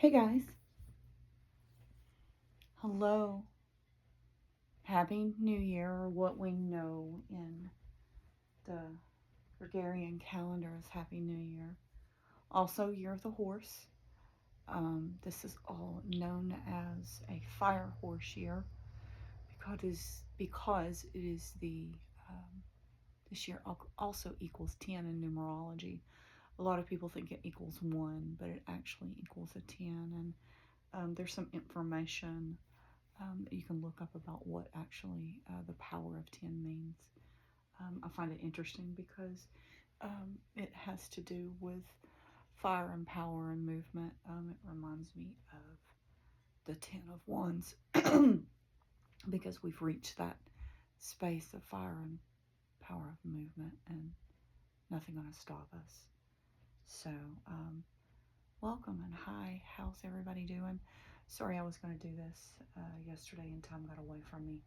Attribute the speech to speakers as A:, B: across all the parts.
A: Hey guys, hello. Happy New Year, or what we know in the Gregorian calendar as Happy New Year. Also, Year of the Horse. This is all known as a fire horse year because it is um, this year also equals 10 in numerology. A lot of people think it equals 1, but it actually equals a 10. And there's some information that you can look up about what actually the power of 10 means. I find it interesting because it has to do with fire and power and movement. It reminds me of the 10 of Wands because we've reached that space of fire and power of movement and nothing going to stop us. So, welcome and hi. How's everybody doing? Sorry I was going to do this yesterday and time got away from me.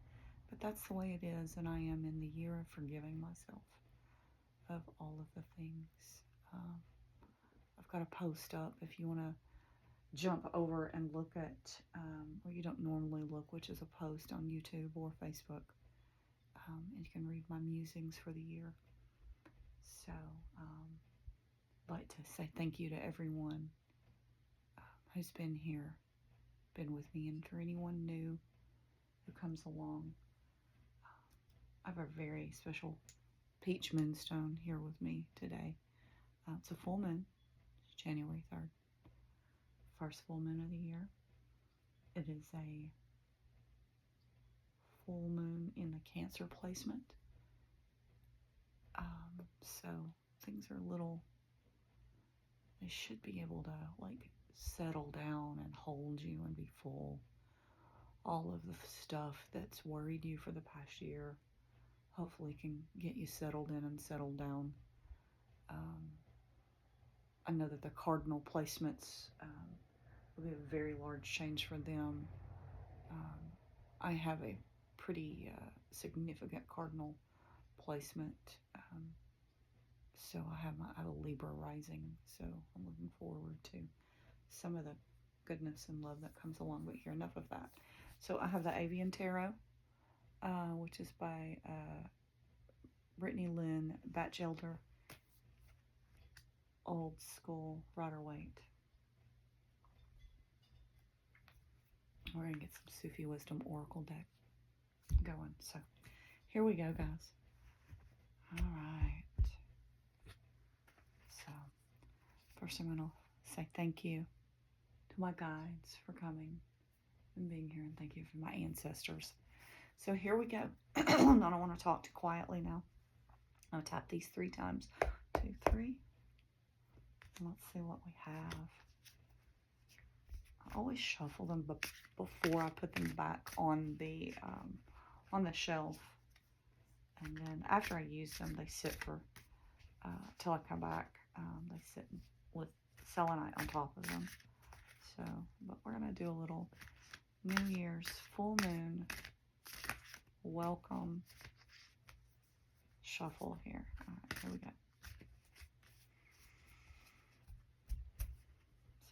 A: But that's the way it is, and I am in the year of forgiving myself of all of the things. Um, I've got a post up if you want to jump over and look at where you don't normally look, which is a post on YouTube or Facebook. And you can read my musings for the year. So, I'd like to say thank you to everyone who's been here, been with me, and for anyone new who comes along. I have a very special peach moonstone here with me today. It's a full moon. It's January 3rd, first full moon of the year. It is a full moon in the Cancer placement. So things are a little, they should be able to like settle down and hold you and be full. All of the stuff that's worried you for the past year hopefully can get you settled in and settled down. I know that the cardinal placements will be a very large change for them. Um, I have a pretty significant cardinal placement. So I have a Libra rising. So I'm looking forward to some of the goodness and love that comes along. But here, enough of that. So I have the Avian Tarot, which is by Brittany Lynn Batchelder, old school Rider Waite. We're going to get some Sufi Wisdom Oracle deck going. So here we go, guys. All right. So first I'm going to say thank you to my guides for coming and being here, and thank you for my ancestors. So here we go. I don't want to talk too quietly now. I'll tap these 3 times. 2, 3. Let's see what we have. I always shuffle them before I put them back on the shelf, and then after I use them, they sit for till I come back. They sit with selenite on top of them. So, but we're gonna do a little New Year's full moon welcome shuffle here. All right, here we go.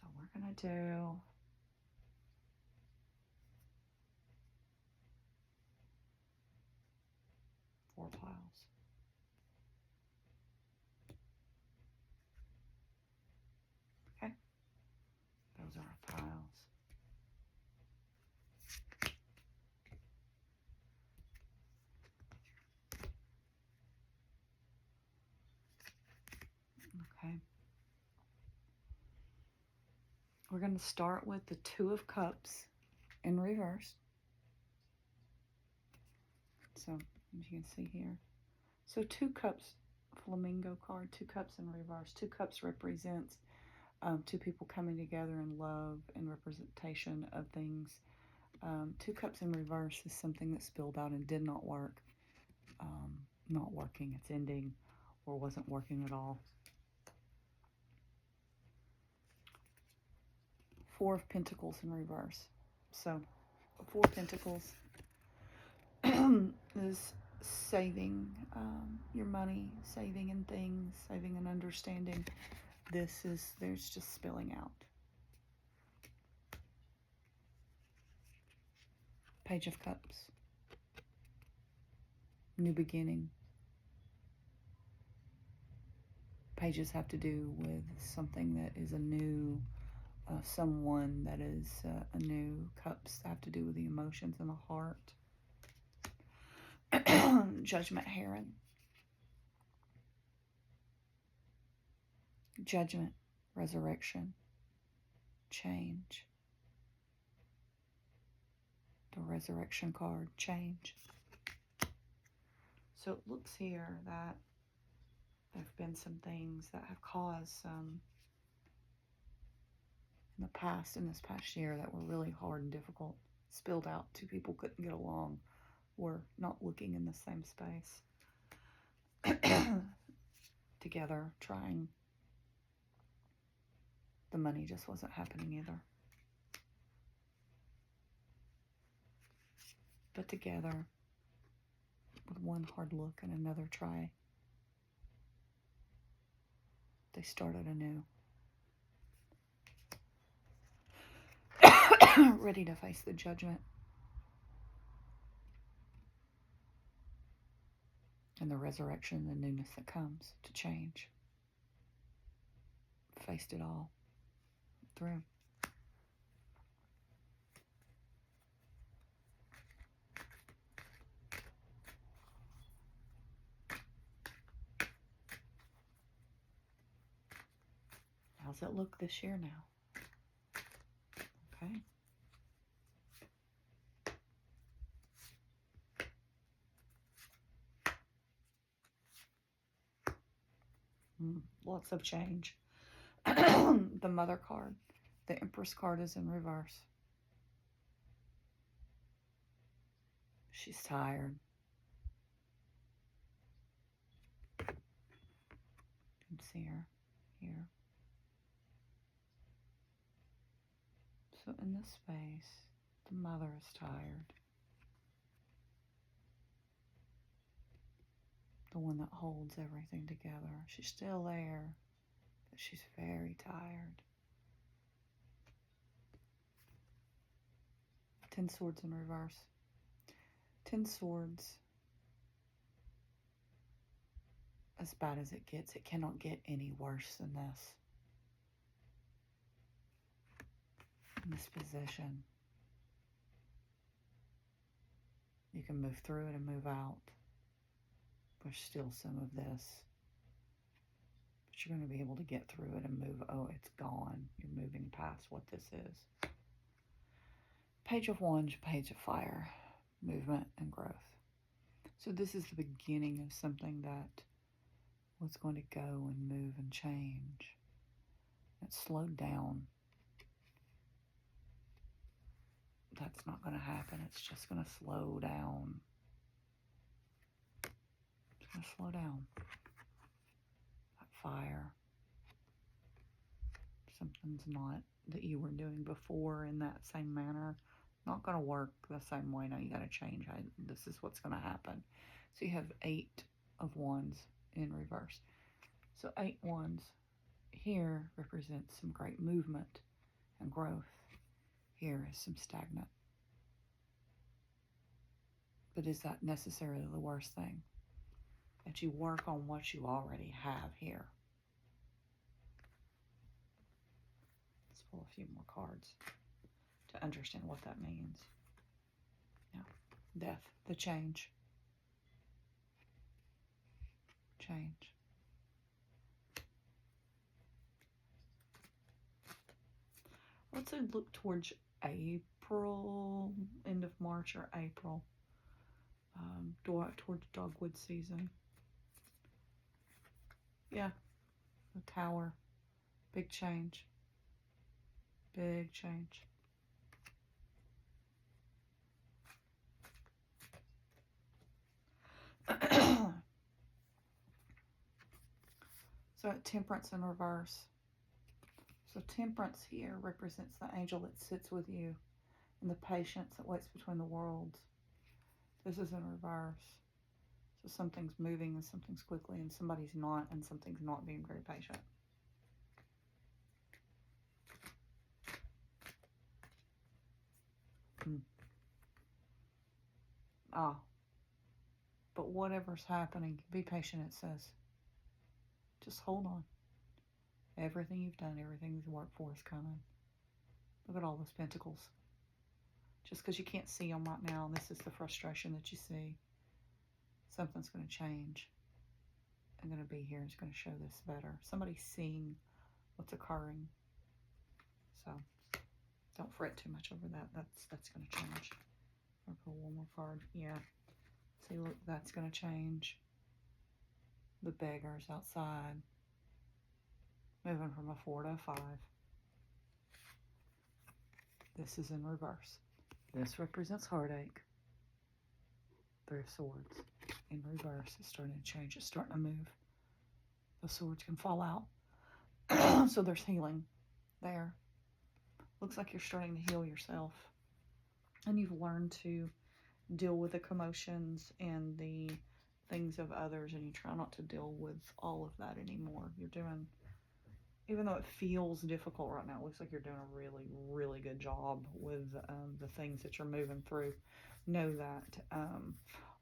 A: So we're gonna do four piles. Okay, those are our piles. Okay. We're going to start with the Two of Cups in reverse. So, as you can see here. So 2 cups, flamingo card, 2 cups in reverse. 2 cups represents 2 people coming together in love and representation of things. 2 cups in reverse is something that spilled out and did not work. Not working, it's ending, or wasn't working at all. 4 of Pentacles in reverse. So 4 Pentacles is saving your money, saving in things, saving and understanding. There's just spilling out. Page of Cups. New beginning. Pages have to do with something that is a new, someone that is a new. Cups have to do with the emotions and the heart. Judgment Heron. Judgment, resurrection, change. The resurrection card, change. So it looks here that there have been some things that have caused some in the past, in this past year, that were really hard and difficult. Spilled out. Two people couldn't get along, were not looking in the same space together, trying. The money just wasn't happening either. But together, with one hard look and another try, they started anew. Ready to face the judgment and the resurrection, the newness that comes to change. Faced it all through. How's it look this year now? Okay. Lots of change. The Mother card. The Empress card is in reverse. She's tired. You can see her here. So in this space, the Mother is tired. The one that holds everything together. She's still there, but she's very tired. 10 Swords in reverse. 10 Swords, as bad as it gets, it cannot get any worse than this. In this position, you can move through it and move out. There's still some of this, but you're going to be able to get through it and move. Oh, it's gone. You're moving past what this is. Page of Wands, Page of Fire, movement and growth. So this is the beginning of something that was going to go and move and change. It slowed down. That's not going to happen. It's just going to slow down. It's going to slow down. That fire. Something's not that you were doing before in that same manner. Not going to work the same way. Now you got to change. This is what's going to happen. So you have 8 of Wands in reverse. So 8 Wands here represents some great movement and growth. Here is some stagnant. But is that necessarily the worst thing? That you work on what you already have here. Let's pull a few more cards to understand what that means. Now, death, the change. Change. Let's say look towards April, end of March or April, towards dogwood season. Yeah, the Tower, big change, big change. So Temperance in reverse. So Temperance here represents the angel that sits with you and the patience that waits between the worlds. This is in reverse. So something's moving and something's quickly and somebody's not, and something's not being very patient. Ah, but whatever's happening, be patient, it says. Just hold on. Everything you've done, everything you've worked for is coming. Look at all those pentacles. Just because you can't see them right now, and this is the frustration that you see, something's going to change. I'm going to be here. It's going to show this better. Somebody's seeing what's occurring. So don't fret too much over that. That's going to change. I'll pull one more card. Yeah. See, look, that's going to change. The beggars outside. Moving from a 4 to a 5. This is in reverse. This represents heartache. 3 of Swords. In reverse, it's starting to change. It's starting to move. The swords can fall out. So there's healing there. Looks like you're starting to heal yourself. And you've learned to deal with the commotions and the things of others, and you try not to deal with all of that anymore. You're doing, even though it feels difficult right now, it looks like you're doing a really, really good job with the things that you're moving through. Know that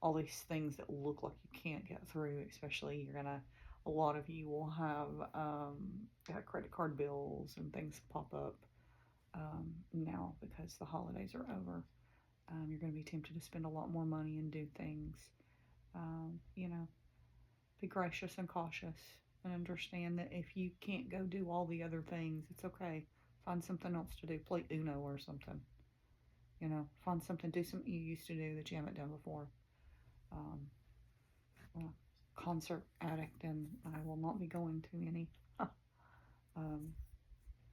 A: all these things that look like you can't get through, especially a lot of you will have credit card bills and things pop up now because the holidays are over. You're going to be tempted to spend a lot more money and do things. Be gracious and cautious and understand that if you can't go do all the other things, it's okay. Find something else to do. Play Uno or something. Find something, do something you used to do that you haven't done before. Concert addict, and I will not be going to any,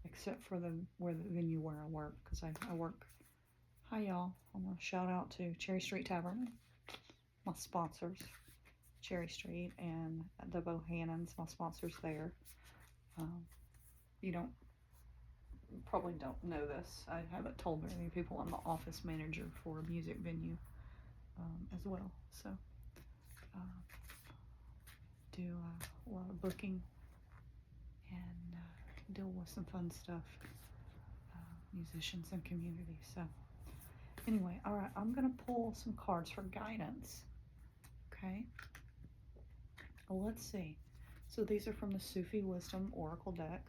A: except for the venue where I work, because I work. Hi y'all, I'm going to shout out to Cherry Street Tavern, my sponsors, Cherry Street, and the Bohannons, my sponsors there. You probably don't know this. I haven't told very many people I'm the office manager for a music venue as well. So do a lot of booking and deal with some fun stuff, musicians and community. So anyway, all right, I'm going to pull some cards for guidance. Okay. Well, let's see. So these are from the Sufi Wisdom Oracle deck.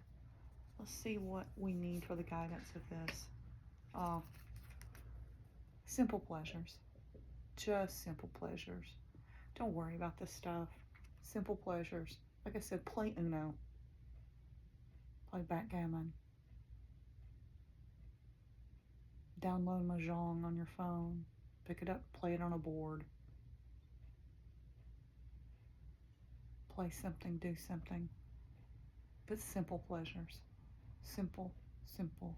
A: Let's see what we need for the guidance of this. Simple pleasures. Just simple pleasures. Don't worry about this stuff. Simple pleasures. Like I said, play Uno. Play backgammon. Download Mahjong on your phone. Pick it up, play it on a board. Play something, do something. But simple pleasures. Simple, simple,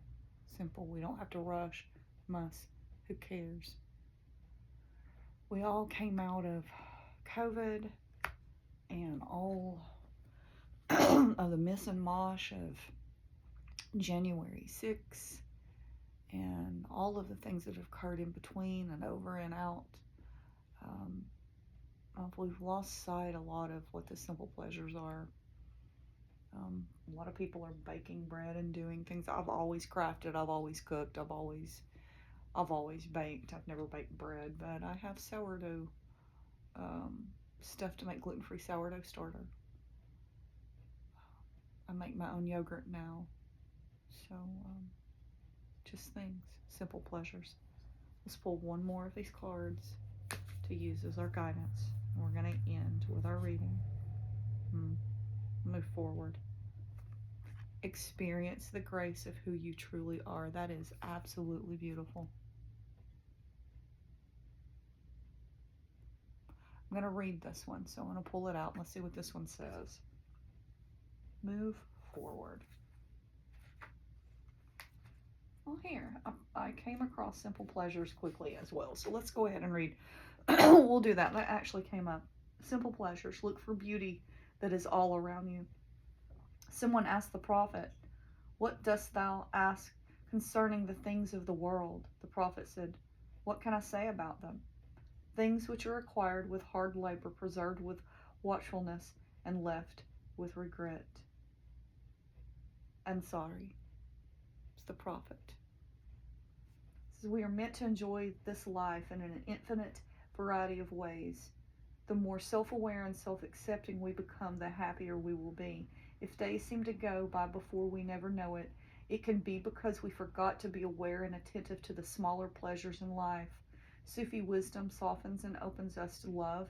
A: simple. We don't have to rush, must. Who cares? We all came out of COVID and all of the miss and mosh of January 6th and all of the things that have occurred in between and over and out. We've lost sight a lot of what the simple pleasures are. A lot of people are baking bread and doing things. I've always crafted, I've always cooked, I've always baked. I've never baked bread, but I have sourdough stuff to make gluten-free sourdough starter. I make my own yogurt now. So just things, simple pleasures. Let's pull one more of these cards to use as our guidance. And we're going to end with our reading. Move forward. Experience the grace of who you truly are. That is absolutely beautiful. I'm going to read this one, so I'm going to pull it out and let's see what this one says. Move forward. Well, here, I came across simple pleasures quickly as well, so let's go ahead and read. We'll do that. That actually came up. Simple pleasures. Look for beauty that is all around you. Someone asked the prophet, "What dost thou ask concerning the things of the world?" The prophet said, "What can I say about them? Things which are acquired with hard labor, preserved with watchfulness, and left with regret." I'm sorry. It's the prophet. It says we are meant to enjoy this life in an infinite variety of ways. The more self-aware and self-accepting we become, the happier we will be. If days seem to go by before we never know it, it can be because we forgot to be aware and attentive to the smaller pleasures in life. Sufi wisdom softens and opens us to love,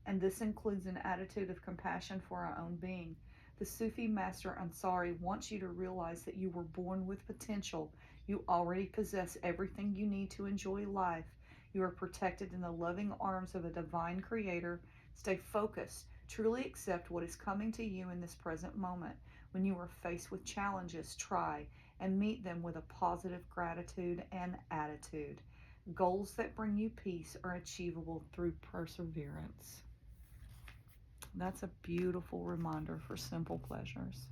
A: and this includes an attitude of compassion for our own being. The Sufi master Ansari wants you to realize that you were born with potential. You already possess everything you need to enjoy life. You are protected in the loving arms of a divine creator. Stay focused. Truly accept what is coming to you in this present moment. When you are faced with challenges, try and meet them with a positive gratitude and attitude. Goals that bring you peace are achievable through perseverance. That's a beautiful reminder for simple pleasures.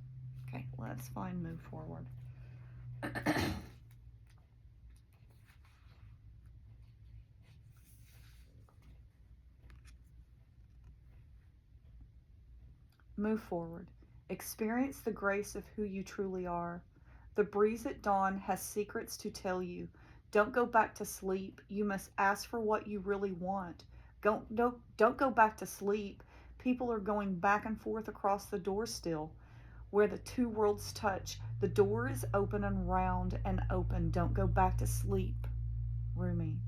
A: Okay, let's find move forward. Move forward. Experience the grace of who you truly are. The breeze at dawn has secrets to tell you. Don't go back to sleep. You must ask for what you really want. Don't go back to sleep. People are going back and forth across the door still. Where the two worlds touch, the door is open and round and open. Don't go back to sleep. Rumi.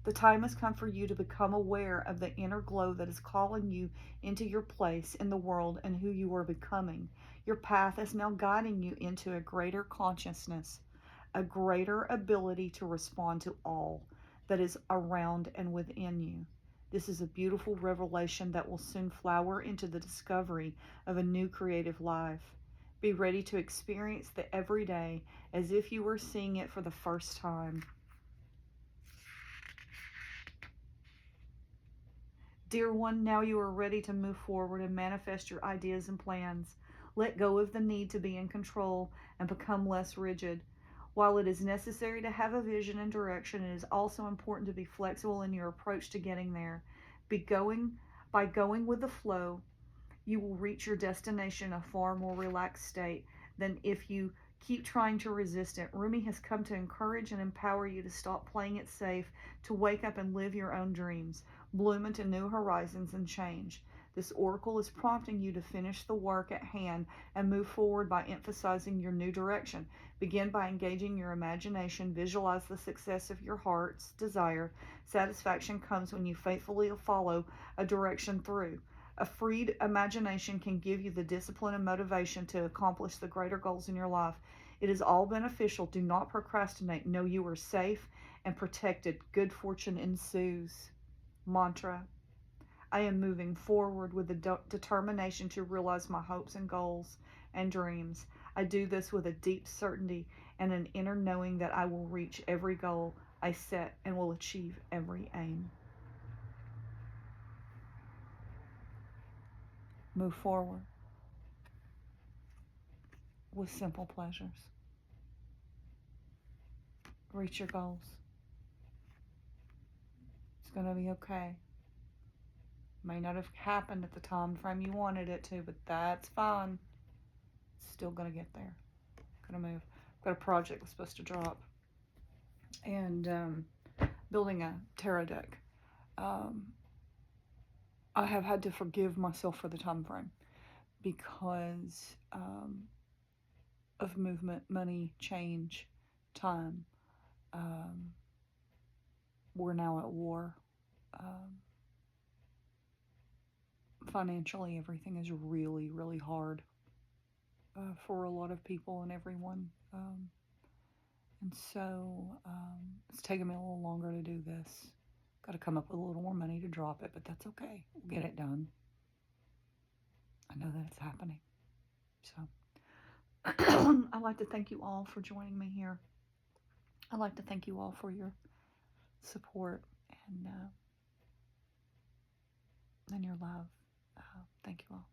A: The time has come for you to become aware of the inner glow that is calling you into your place in the world and who you are becoming. Your path is now guiding you into a greater consciousness, a greater ability to respond to all that is around and within you. This is a beautiful revelation that will soon flower into the discovery of a new creative life. Be ready to experience the everyday as if you were seeing it for the first time. Dear one, now you are ready to move forward and manifest your ideas and plans. Let go of the need to be in control and become less rigid. While it is necessary to have a vision and direction, it is also important to be flexible in your approach to getting there. By going with the flow, you will reach your destination in a far more relaxed state than if you keep trying to resist it. Rumi has come to encourage and empower you to stop playing it safe, to wake up and live your own dreams, bloom into new horizons and change. This oracle is prompting you to finish the work at hand and move forward by emphasizing your new direction. Begin by engaging your imagination. Visualize the success of your heart's desire. Satisfaction comes when you faithfully follow a direction through. A freed imagination can give you the discipline and motivation to accomplish the greater goals in your life. It is all beneficial. Do not procrastinate. Know you are safe and protected. Good fortune ensues. Mantra. I am moving forward with the determination to realize my hopes and goals and dreams. I do this with a deep certainty and an inner knowing that I will reach every goal I set and will achieve every aim. Move forward with simple pleasures. Reach your goals. It's going to be okay. May not have happened at the time frame you wanted it to, but that's fine. It's still going to get there. Going to move. I've got a project that's supposed to drop. And building a tarot deck. I have had to forgive myself for the time frame because of movement, money, change, time. We're now at war. Financially, everything is really, really hard for a lot of people and everyone. And so it's taken me a little longer to do this. Got to come up with a little more money to drop it, but that's okay. We'll get it done. I know that it's happening. So I'd like to thank you all for joining me here. I'd like to thank you all for your support and your love. Thank you all.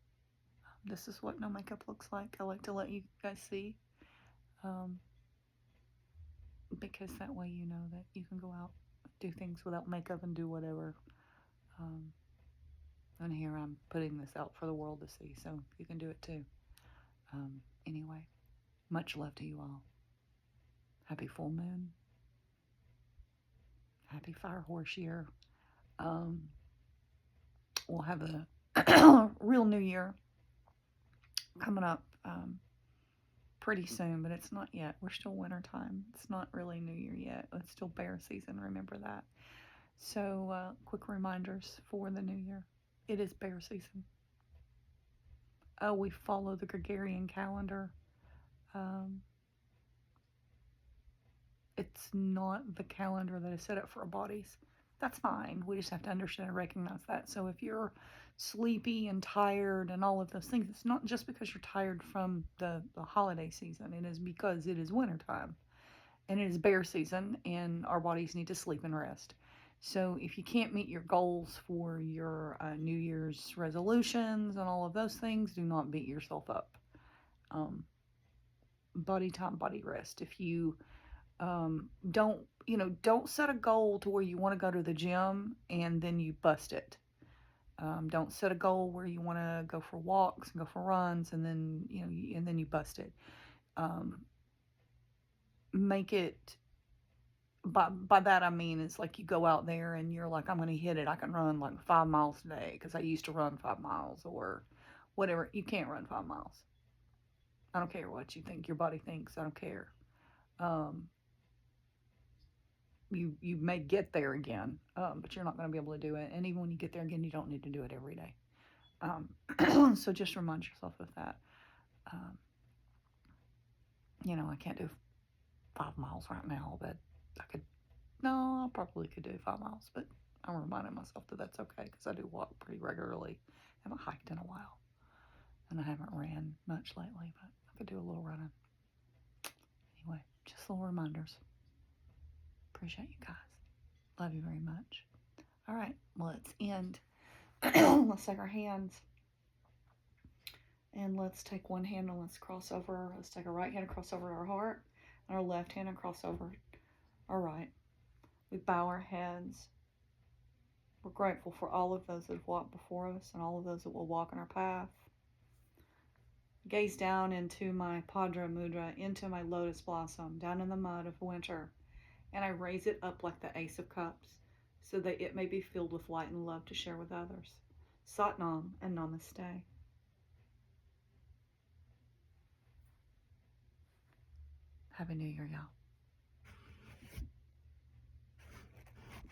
A: This is what no makeup looks like. I like to let you guys see because that way you know that you can go out, do things without makeup and do whatever. And here I'm putting this out for the world to see, so you can do it too. Anyway, much love to you all. Happy full moon. Happy Fire Horse year. Um, we'll have a real new year coming up pretty soon, but it's not yet. We're still wintertime. It's not really New Year yet. It's still bear season. Remember that. So, quick reminders for the new year. It is bear season. We follow the Gregorian calendar. Um, it's not the calendar that is set up for our bodies. That's fine. We just have to understand and recognize that. So if you're sleepy and tired and all of those things, it's not just because you're tired from the holiday season. It is because it is wintertime and it is bear season and our bodies need to sleep and rest. So if you can't meet your goals for your New Year's resolutions and all of those things, do not beat yourself up. Um, Body time, body rest. If you don't set a goal to where you want to go to the gym and then you bust it. Don't set a goal where you want to go for walks and go for runs and then you bust it. Make it by that I mean it's like you go out there and you're like, I'm going to hit it. I can run like 5 miles a day because I used to run 5 miles or whatever. You can't run 5 miles. I don't care what you think your body thinks. I don't care. Um, you may get there again, but you're not going to be able to do it. And even when you get there again, you don't need to do it every day. So just remind yourself of that. Um, I can't do 5 miles right now, but I could. No, I probably could do 5 miles, but I'm reminding myself that that's okay because I do walk pretty regularly. I haven't hiked in a while, and I haven't ran much lately, but I could do a little running. Anyway, just little reminders. Appreciate you guys. Love you very much. All right, let's end. Let's take our hands and let's take one hand and let's cross over. Let's take our right hand and cross over our heart, and our left hand and cross over our right. We bow our heads. We're grateful for all of those that have walked before us and all of those that will walk in our path. Gaze down into my Padra Mudra, into my lotus blossom, down in the mud of winter, and I raise it up like the Ace of Cups so that it may be filled with light and love to share with others. Satnam and Namaste. Happy New Year, y'all.